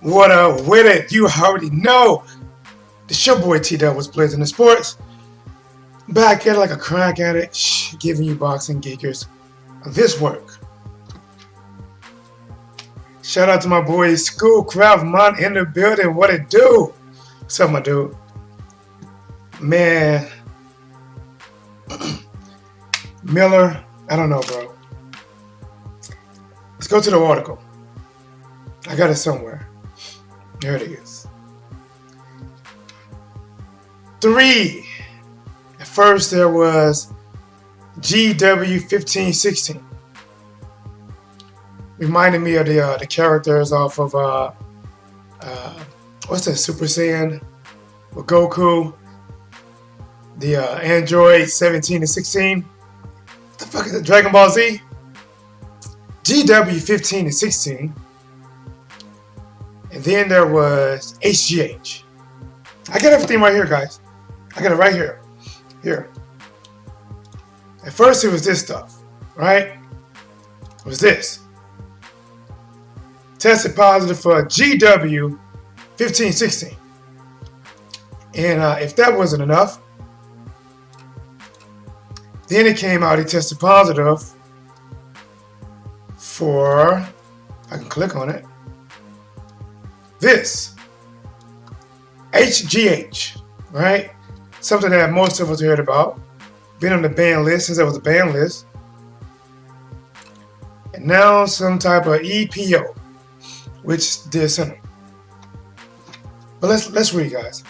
What up with it? You already know. It's your boy T-Dub was Blazing the Sports. Back at it like a crack addict, giving you boxing geekers this work. Shout out to my boy Schoolcraft Mon in the building. What it do? What's up, my dude? Man. Miller, I don't know, bro. Let's go to the article. I got it somewhere. There it is. 3. At first there was GW1516. Reminded me of the characters off of what's that, Super Saiyan with Goku? The Android 17 and 16. What the fuck is it? Dragon Ball Z? GW15 and 16. And then there was HGH. I got everything right here, guys. I got it right here. Here. At first it was this stuff, right? It was this. Tested positive for GW1516. And if that wasn't enough, then it came out he tested positive for, I can click on it, this, HGH, right? Something that most of us heard about. Been on the ban list since there was a ban list. And now some type of EPO, which did something. But let's read, guys.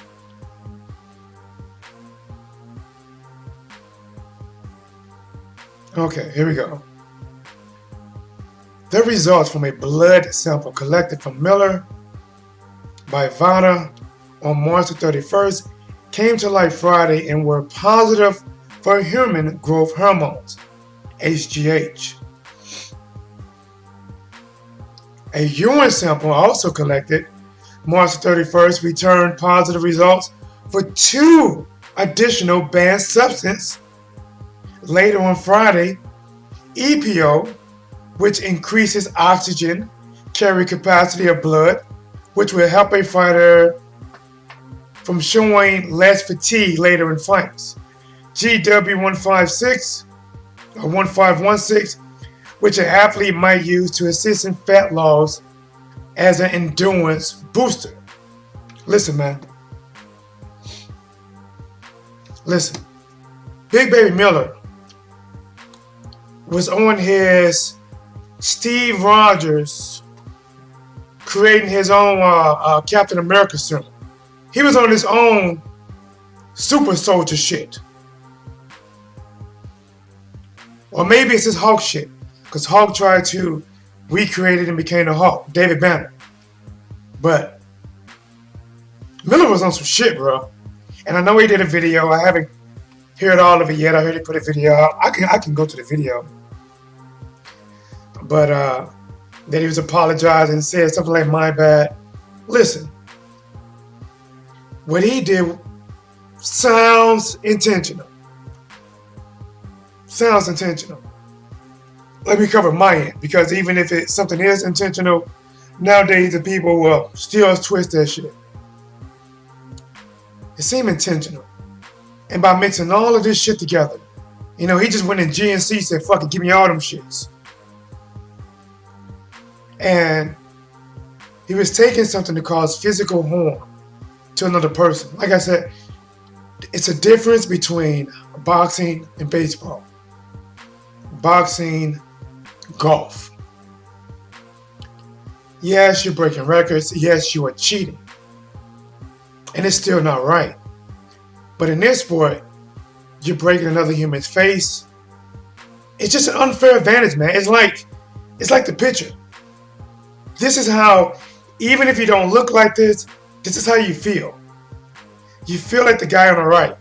Okay, here we go. The results from a blood sample collected from Miller by VADA on March 31st came to light Friday and were positive for human growth hormones, HGH. A urine sample also collected March 31st returned positive results for 2 additional banned substances. Later on Friday, EPO, which increases oxygen carry capacity of blood, which will help a fighter from showing less fatigue later in fights. GW156 or 1516, which an athlete might use to assist in fat loss as an endurance booster. Listen, man. Listen. Big Baby Miller was on his Steve Rogers creating his own Captain America serum. He was on his own super soldier shit. Or maybe it's his Hulk shit. Because Hulk tried to recreate it and became the Hulk, David Banner. But Miller was on some shit, bro. And I know he did a video. I haven't heard all of it yet. I heard he put a video out. I can go to the video. But that he was apologizing and said something like, my bad. Listen. What he did sounds intentional. Sounds intentional. Let me cover my end, because even if something is intentional, nowadays the people will still twist that shit. It seemed intentional. And by mixing all of this shit together, he just went in GNC, said, fuck it, give me all them shits. And he was taking something to cause physical harm to another person. Like I said, it's a difference between boxing and baseball. Boxing, golf. Yes, you're breaking records. Yes, you are cheating. And it's still not right. But in this sport, you're breaking another human's face. It's just an unfair advantage, man. It's like the pitcher. This is how, even if you don't look like this is how you feel. You feel like the guy on the right.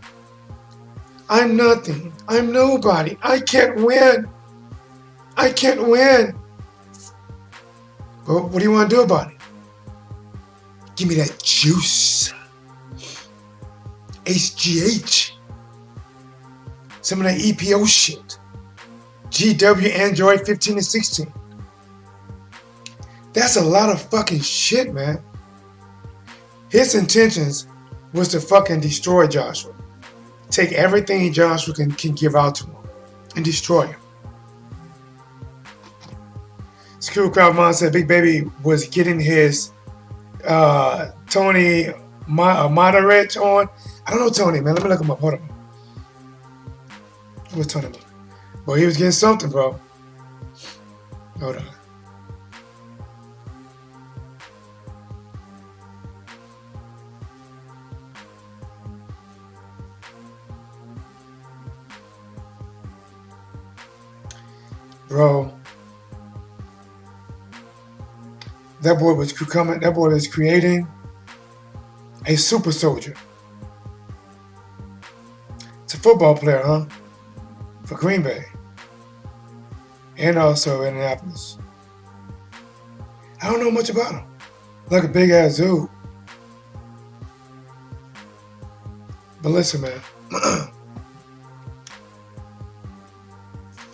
I'm nothing. I'm nobody. I can't win. I can't win. Well, what do you want to do about it? Give me that juice. HGH. Some of that EPO shit. GW Android 15 and 16. That's a lot of fucking shit, man. His intentions was to fucking destroy Joshua. Take everything Joshua can give out to him and destroy him. Screw Crowd Mom said Big Baby was getting his Tony Moderate on. I don't know Tony, man. Let me look him up. Hold on. What's Tony? Well, he was getting something, bro. Hold on. Bro, that boy was coming. That boy is creating a super soldier. It's a football player, huh? For Green Bay, and also Indianapolis. I don't know much about him. Like a big ass dude. But listen, man.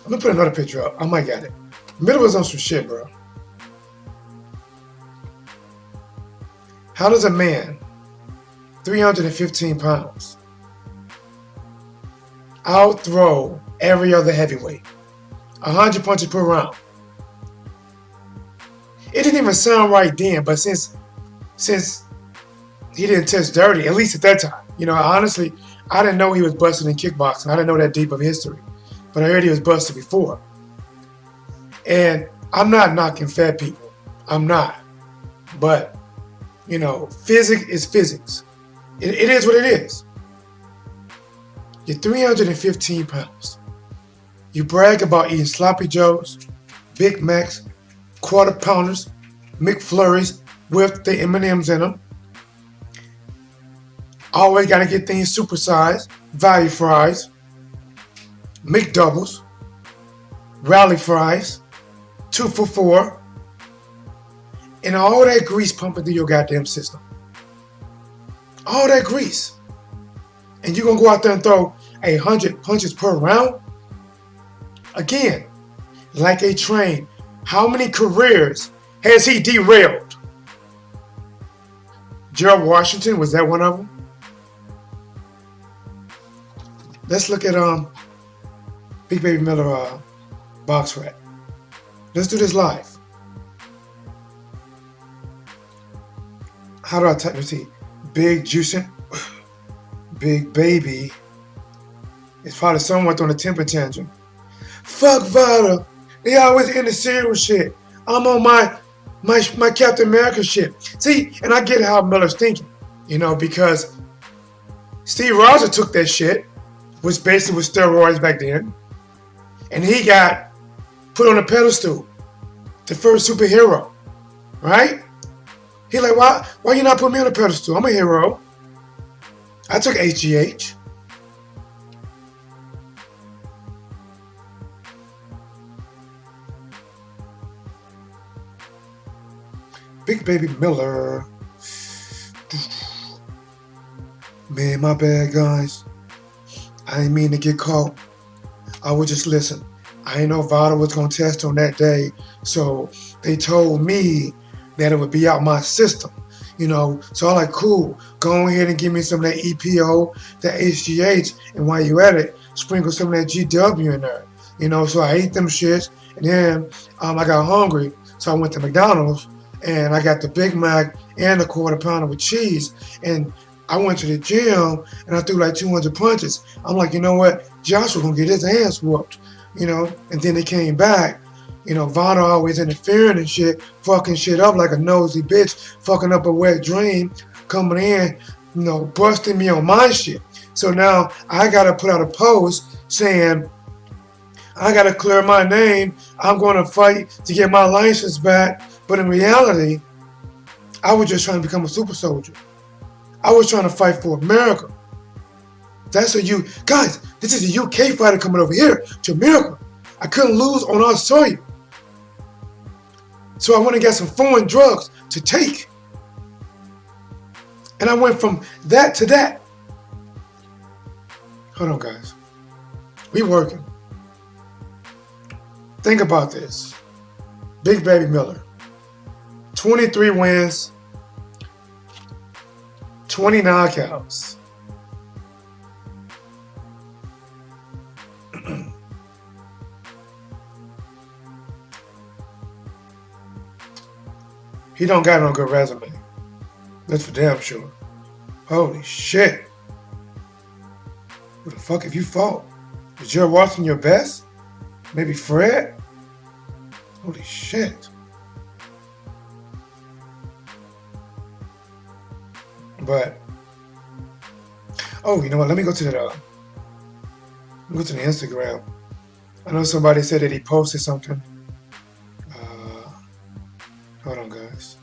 I'm gonna put another picture up. I might get it. Middle was on some shit, bro. How does a man, 315 pounds, outthrow every other heavyweight? 100 punches per round. It didn't even sound right then, but since he didn't test dirty, at least at that time, you know, honestly, I didn't know he was busted in kickboxing. I didn't know that deep of history. But I heard he was busted before. And I'm not knocking fat people. I'm not. But, you know, physics is physics. It is what it is. You're 315 pounds. You brag about eating sloppy joes, Big Macs, quarter pounders, McFlurries with the M&Ms in them. Always got to get things supersized, value fries, McDoubles, rally fries, 2 for $4, and all that grease pumping through your goddamn system. All that grease. And you're going to go out there and throw 100 punches per round? Again, like a train. How many careers has he derailed? Gerald Washington, was that one of them? Let's look at Big Baby Miller box rap. Let's do this live. How do I type this? Big juicing. Big Baby. It's probably somewhat on a temper tantrum. Fuck VADA. They always in the serious shit. I'm on my Captain America shit. See, and I get how Miller's thinking, you know, because Steve Rogers took that shit, which basically was steroids back then, and he got put on a pedestal, the first superhero, right? He like, why you not put me on a pedestal? I'm a hero. I took HGH. Big Baby Miller. Man, my bad, guys. I ain't mean to get caught. I would just listen. I didn't know VADA was going to test on that day, so they told me that it would be out my system, you know. So I'm like, cool, go ahead and give me some of that EPO, that HGH, and while you at it, sprinkle some of that GW in there, you know. So I ate them shits, and then I got hungry, so I went to McDonald's, and I got the Big Mac and the quarter pounder with cheese, and I went to the gym, and I threw like 200 punches. I'm like, you know what, Joshua gonna get his ass whooped, you know. And then they came back, you know, VADA always interfering and shit, fucking shit up like a nosy bitch, fucking up a wet dream, coming in, you know, busting me on my shit. So now I gotta put out a post saying, I gotta clear my name, I'm gonna fight to get my license back. But in reality, I was just trying to become a super soldier. I was trying to fight for America. That's guys, this is a UK fighter coming over here to America. I couldn't lose on our soil. So I went and got some foreign drugs to take. And I went from that to that. Hold on, guys. We working. Think about this. Big Baby Miller. 23 wins, 20 knockouts. He don't got no good resume. That's for damn sure. Holy shit. Who the fuck have you fought? Is Jarrell Watson your best? Maybe Fred? Holy shit. But, oh, you know what? Let me go to the Instagram. I know somebody said that he posted something. Hold on, guys.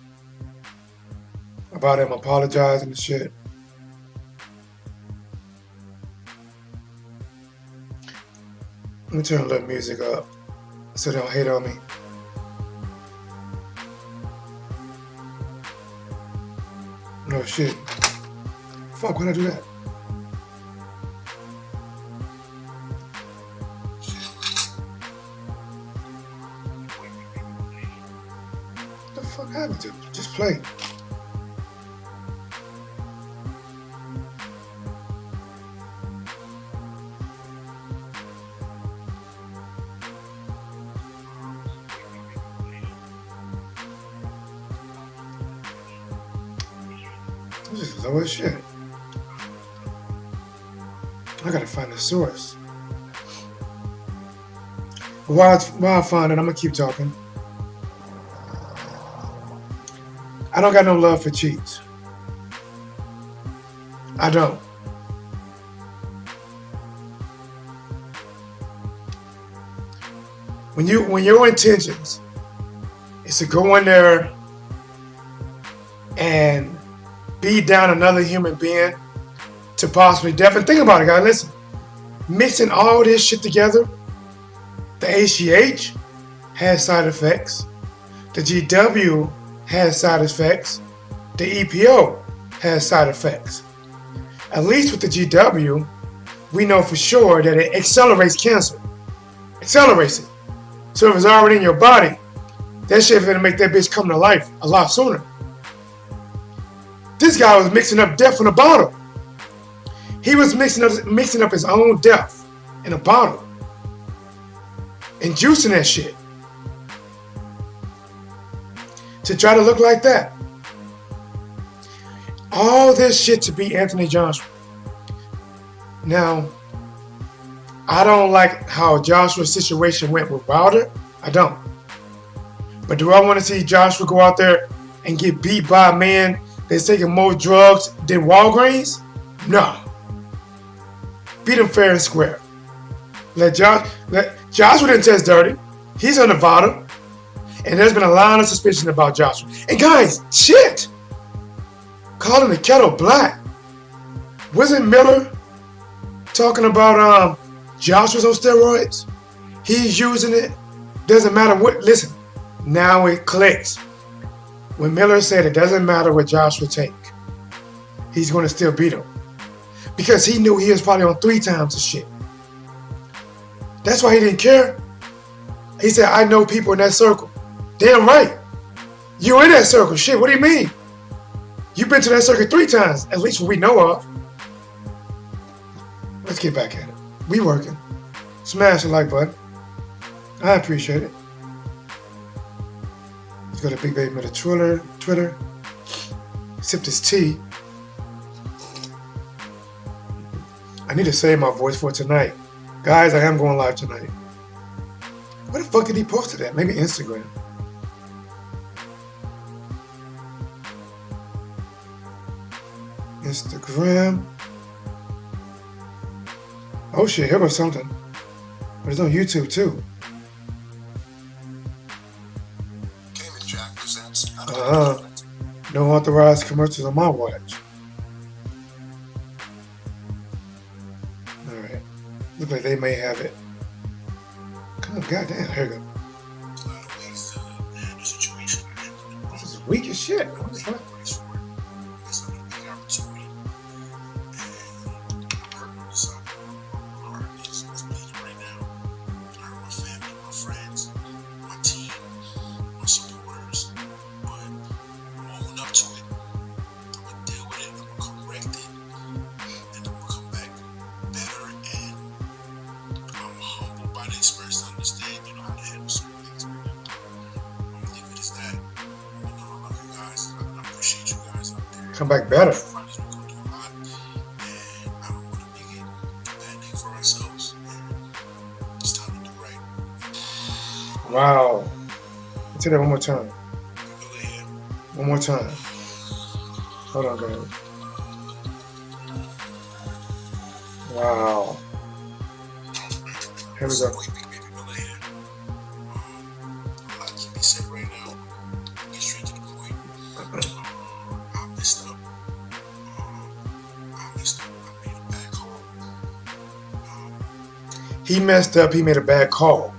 About him apologizing and shit. Let me turn a little music up so they don't hate on me. No shit. Fuck, why'd I do that? What the fuck happened to it? Just play. This is low as shit. I gotta find the source. While I find it, I'm gonna keep talking. I don't got no love for cheats. I don't. When your intentions is to go in there and beat down another human being to possibly death. And think about it, guys. Listen, mixing all this shit together, the HGH has side effects, the GW has side effects, the EPO has side effects. At least with the GW, we know for sure that it accelerates cancer. Accelerates it. So if it's already in your body, that shit is gonna make that bitch come to life a lot sooner. This guy was mixing up death in a bottle. He was mixing up his own death in a bottle and juicing that shit to try to look like that. All this shit to beat Anthony Joshua. Now, I don't like how Joshua's situation went with Wilder. I don't. But do I want to see Joshua go out there and get beat by a man that's taking more drugs than Walgreens? No. Beat him fair and square. Joshua didn't test dirty. He's on VADA. And there's been a lot of suspicion about Joshua. And guys, shit! Calling the kettle black. Wasn't Miller talking about Joshua's on steroids? He's using it. Doesn't matter what. Listen, now it clicks. When Miller said it doesn't matter what Joshua take, he's going to still beat him. Because he knew he was probably on 3 times the shit. That's why he didn't care. He said, I know people in that circle. Damn right. You in that circle. Shit, what do you mean? You've been to that circle 3 times, at least what we know of. Let's get back at it. We working. Smash the like button. I appreciate it. Let's go to Big Baby Miller Twitter. Sip this tea. I need to save my voice for tonight. Guys, I am going live tonight. Where the fuck did he post it at? Maybe Instagram. Instagram. Oh shit, here goes something. But it's on YouTube too. No authorized commercials on my watch. Alright. Look like they may have it. Come on, goddamn, here we go. This is weak as shit. What the fuck? Come back better. Wow. Say that one more time. One more time. Hold on, guys. Wow. Here we go. He messed up. He made a bad call.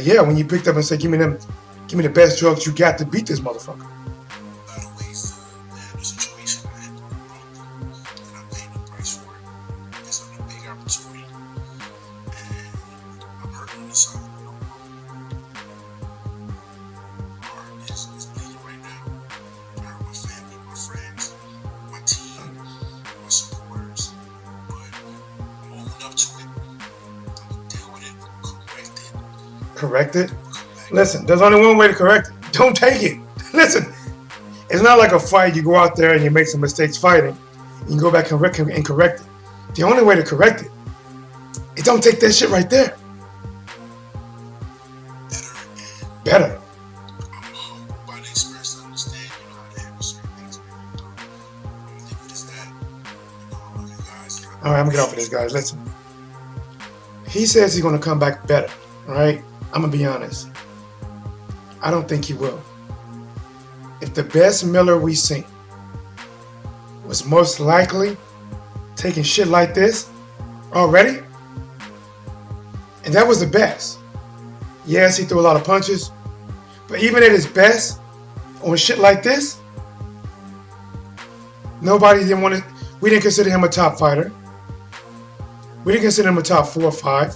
Yeah, when you picked up and said, "Give me the best drugs you got to beat this motherfucker." Correct it. Listen, there's only one way to correct it. Don't take it. Listen, it's not like a fight. You go out there and you make some mistakes fighting. You can go back and correct it. The only way to correct it is don't take that shit right there. Better. All right, I'm gonna get off of this, guys. Listen. He says he's gonna come back better. All right. I'm gonna be honest. I don't think he will. If the best Miller we seen was most likely taking shit like this already, and that was the best. Yes, he threw a lot of punches, but even at his best on shit like this, we didn't consider him a top fighter. We didn't consider him a top 4 or 5.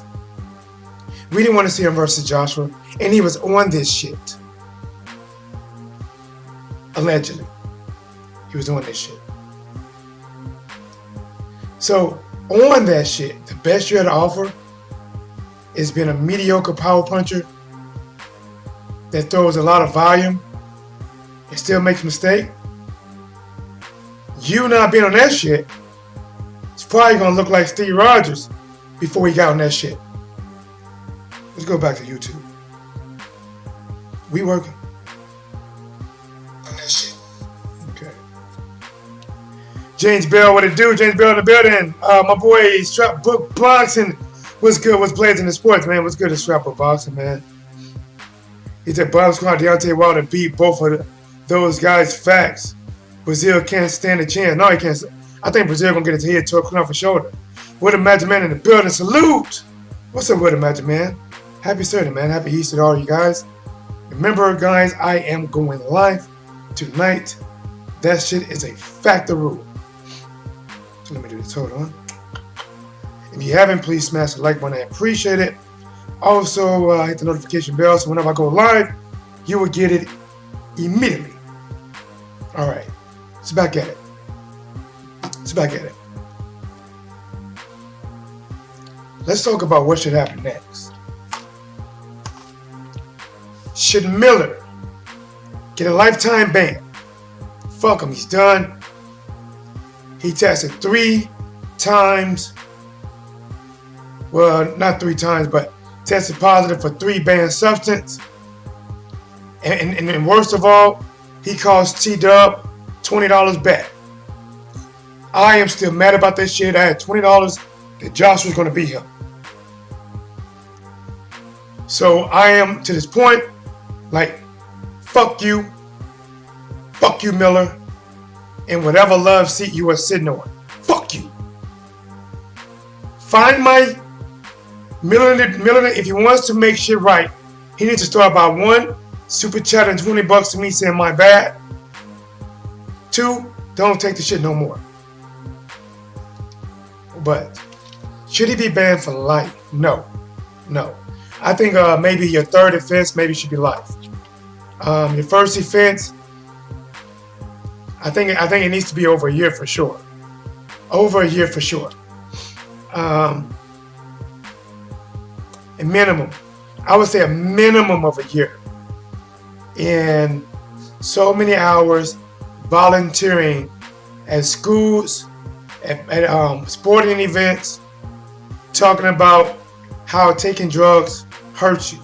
We didn't want to see him versus Joshua, and he was on this shit. Allegedly. He was on this shit. So, on that shit, the best you had to offer is being a mediocre power puncher that throws a lot of volume and still makes mistakes. You not being on that shit, it's probably going to look like Steve Rogers before he got on that shit. Let's go back to YouTube. We working on that shit. Okay. James Bell, what it do? James Bell in the building. My boy Strap Book Boxing. What's good? What's plays in the sports, man? What's good at Strap Book Boxing, man? He said Bob Squad, Deontay Wilder beat both of those guys. Facts. Brazil can't stand a chance. No, he can't. I think Brazil gonna get his head to a Crawford shoulder. With a Magic Man in the building. Salute. What's up with a Magic Man? Happy Saturday, man. Happy Easter to all you guys. Remember, guys, I am going live tonight. That shit is a factor rule. So let me do this. Hold on. If you haven't, please smash the like button. I appreciate it. Also, hit the notification bell so whenever I go live, you will get it immediately. All right. Let's back at it. Let's talk about what should happen next. Should Miller get a lifetime ban? Fuck him, he's done. He tested 3 times. Well, not 3 times, but tested positive for 3 banned substances. And worst of all, he cost T-Dub $20 back. I am still mad about this shit. I had $20 that Josh was going to beat him. So I am, to this point, like, fuck you, Miller, and whatever love seat you are sitting on. Fuck you. Find my Miller, if he wants to make shit right, he needs to start by 1, super chat and $20 to me saying my bad. 2, don't take the shit no more. But should he be banned for life? No. I think maybe your 3rd offense maybe should be life. Your 1st offense, I think it needs to be over a year for sure. A minimum. I would say a minimum of a year. And so many hours volunteering at schools, at sporting events, talking about how taking drugs hurts you.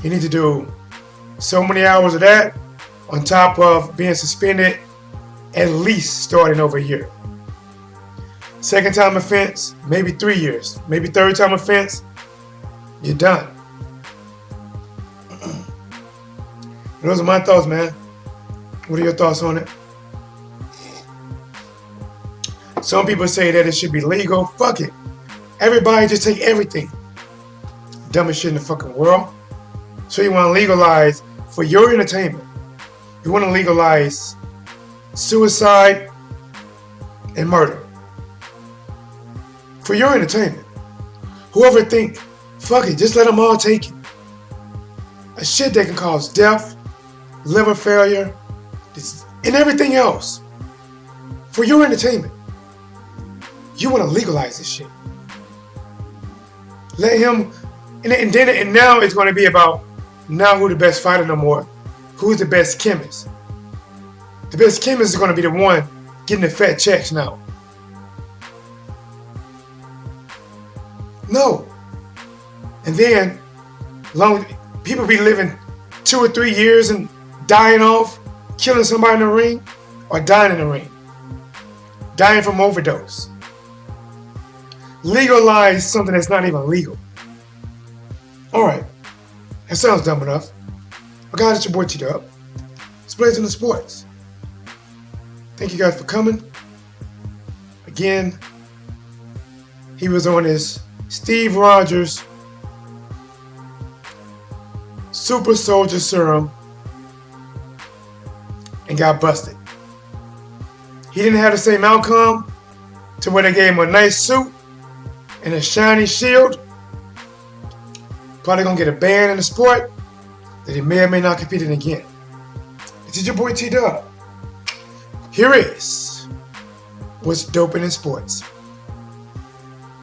You need to do so many hours of that on top of being suspended at least starting over a year. Second time offense, maybe 3 years. Maybe third time offense, you're done. Those are my thoughts, man. What are your thoughts on it? Some people say that it should be legal. Fuck it. Everybody just take everything. Dumbest shit in the fucking world. So you want to legalize for your entertainment. You want to legalize suicide and murder for your entertainment. Whoever think, fuck it, just let them all take it. A shit that can cause death, liver failure, and everything else for your entertainment. You want to legalize this shit. Let him, and now it's going to be about not who the best fighter no more. Who's the best chemist? The best chemist is going to be the one getting the fat checks now. No. And then, people be living 2 or 3 years and dying off, killing somebody in the ring, or dying in the ring. Dying from overdose. Legalize something that's not even legal. Alright. That sounds dumb enough. But guys, it's your boy T-Dub. It's Blazing the Sports. Thank you guys for coming. Again, he was on his Steve Rogers Super Soldier Serum and got busted. He didn't have the same outcome to where they gave him a nice suit and a shiny shield. Probably gonna get a ban in the sport that he may or may not compete in again. This is your boy T-Dub. Here is what's doping in sports.